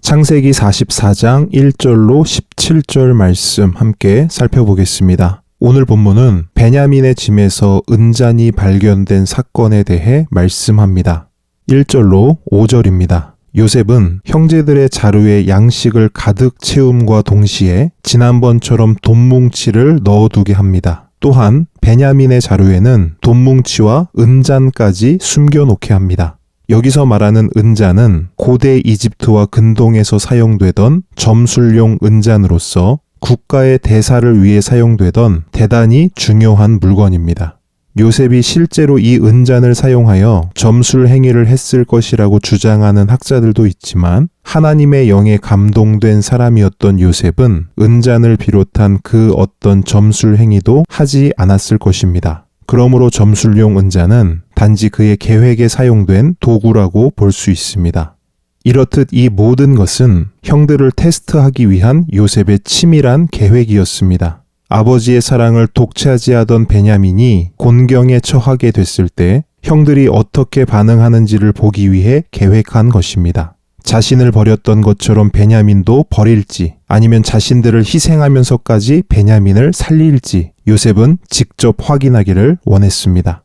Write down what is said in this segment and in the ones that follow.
창세기 44장 1절로 17절 말씀 함께 살펴보겠습니다. 오늘 본문은 베냐민의 짐에서 은잔이 발견된 사건에 대해 말씀합니다. 1절로 5절입니다. 요셉은 형제들의 자루에 양식을 가득 채움과 동시에 지난번처럼 돈뭉치를 넣어두게 합니다. 또한 베냐민의 자루에는 돈뭉치와 은잔까지 숨겨놓게 합니다. 여기서 말하는 은잔은 고대 이집트와 근동에서 사용되던 점술용 은잔으로서 국가의 대사를 위해 사용되던 대단히 중요한 물건입니다. 요셉이 실제로 이 은잔을 사용하여 점술 행위를 했을 것이라고 주장하는 학자들도 있지만 하나님의 영에 감동된 사람이었던 요셉은 은잔을 비롯한 그 어떤 점술 행위도 하지 않았을 것입니다. 그러므로 점술용 은잔은 단지 그의 계획에 사용된 도구라고 볼 수 있습니다. 이렇듯 이 모든 것은 형들을 테스트하기 위한 요셉의 치밀한 계획이었습니다. 아버지의 사랑을 독차지하던 베냐민이 곤경에 처하게 됐을 때 형들이 어떻게 반응하는지를 보기 위해 계획한 것입니다. 자신을 버렸던 것처럼 베냐민도 버릴지 아니면 자신들을 희생하면서까지 베냐민을 살릴지 요셉은 직접 확인하기를 원했습니다.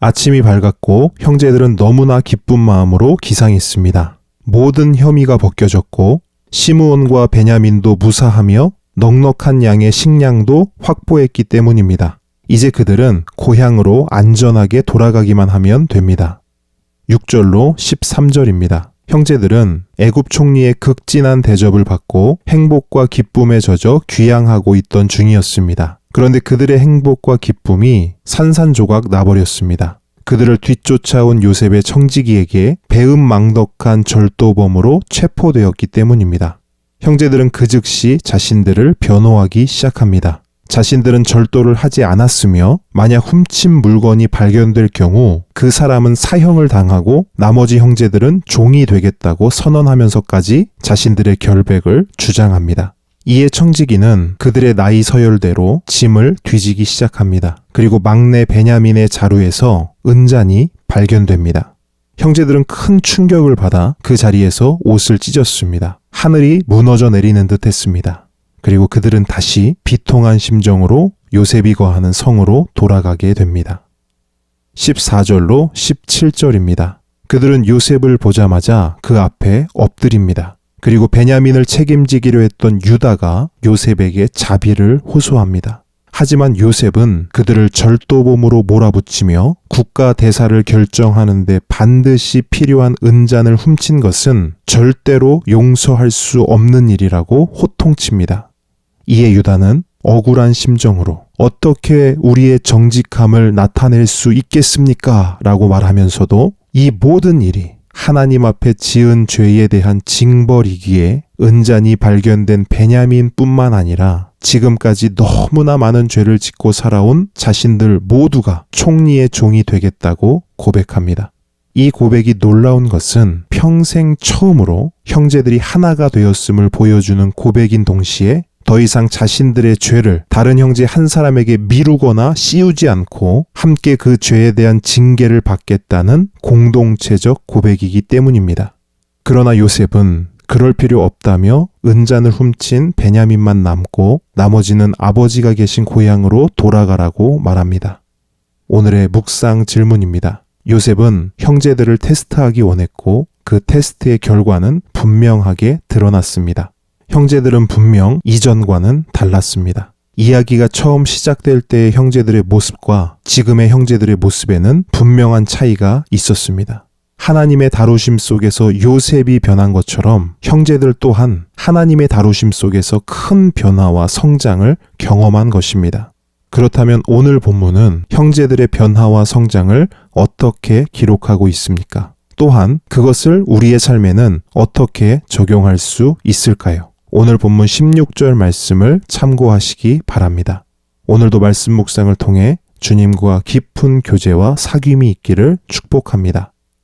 아침이 밝았고 형제들은 너무나 기쁜 마음으로 기상했습니다. 모든 혐의가 벗겨졌고 시므온과 베냐민도 무사하며 넉넉한 양의 식량도 확보했기 때문입니다. 이제 그들은 고향으로 안전하게 돌아가기만 하면 됩니다. 6절로 13절입니다. 형제들은 애굽 총리의 극진한 대접을 받고 행복과 기쁨에 젖어 귀향하고 있던 중이었습니다. 그런데 그들의 행복과 기쁨이 산산조각 나버렸습니다. 그들을 뒤쫓아온 요셉의 청지기에게 배은망덕한 절도범으로 체포되었기 때문입니다. 형제들은 그 즉시 자신들을 변호하기 시작합니다. 자신들은 절도를 하지 않았으며 만약 훔친 물건이 발견될 경우 그 사람은 사형을 당하고 나머지 형제들은 종이 되겠다고 선언하면서까지 자신들의 결백을 주장합니다. 이에 청지기는 그들의 나이 서열대로 짐을 뒤지기 시작합니다. 그리고 막내 베냐민의 자루에서 은잔이 발견됩니다. 형제들은 큰 충격을 받아 그 자리에서 옷을 찢었습니다. 하늘이 무너져 내리는 듯 했습니다. 그리고 그들은 다시 비통한 심정으로 요셉이 거하는 성으로 돌아가게 됩니다. 14절로 17절입니다. 그들은 요셉을 보자마자 그 앞에 엎드립니다. 그리고 베냐민을 책임지기로 했던 유다가 요셉에게 자비를 호소합니다. 하지만 요셉은 그들을 절도범으로 몰아붙이며 국가 대사를 결정하는 데 반드시 필요한 은잔을 훔친 것은 절대로 용서할 수 없는 일이라고 호통칩니다. 이에 유다는 억울한 심정으로 어떻게 우리의 정직함을 나타낼 수 있겠습니까? 라고 말하면서도 이 모든 일이 하나님 앞에 지은 죄에 대한 징벌이기에 은잔이 발견된 베냐민뿐만 아니라 지금까지 너무나 많은 죄를 짓고 살아온 자신들 모두가 총리의 종이 되겠다고 고백합니다. 이 고백이 놀라운 것은 평생 처음으로 형제들이 하나가 되었음을 보여주는 고백인 동시에 더 이상 자신들의 죄를 다른 형제 한 사람에게 미루거나 씌우지 않고 함께 그 죄에 대한 징계를 받겠다는 공동체적 고백이기 때문입니다. 그러나 요셉은 그럴 필요 없다며 은잔을 훔친 베냐민만 남고 나머지는 아버지가 계신 고향으로 돌아가라고 말합니다. 오늘의 묵상 질문입니다. 요셉은 형제들을 테스트하기 원했고 그 테스트의 결과는 분명하게 드러났습니다. 형제들은 분명 이전과는 달랐습니다. 이야기가 처음 시작될 때의 형제들의 모습과 지금의 형제들의 모습에는 분명한 차이가 있었습니다. 하나님의 다루심 속에서 요셉이 변한 것처럼 형제들 또한 하나님의 다루심 속에서 큰 변화와 성장을 경험한 것입니다. 그렇다면 오늘 본문은 형제들의 변화와 성장을 어떻게 기록하고 있습니까? 또한 그것을 우리의 삶에는 어떻게 적용할 수 있을까요? 오늘 본문 16절 말씀을 참고하시기 바랍니다. 오늘도 말씀 묵상을 통해 주님과 깊은 교제와 사귐이 있기를 축복합니다.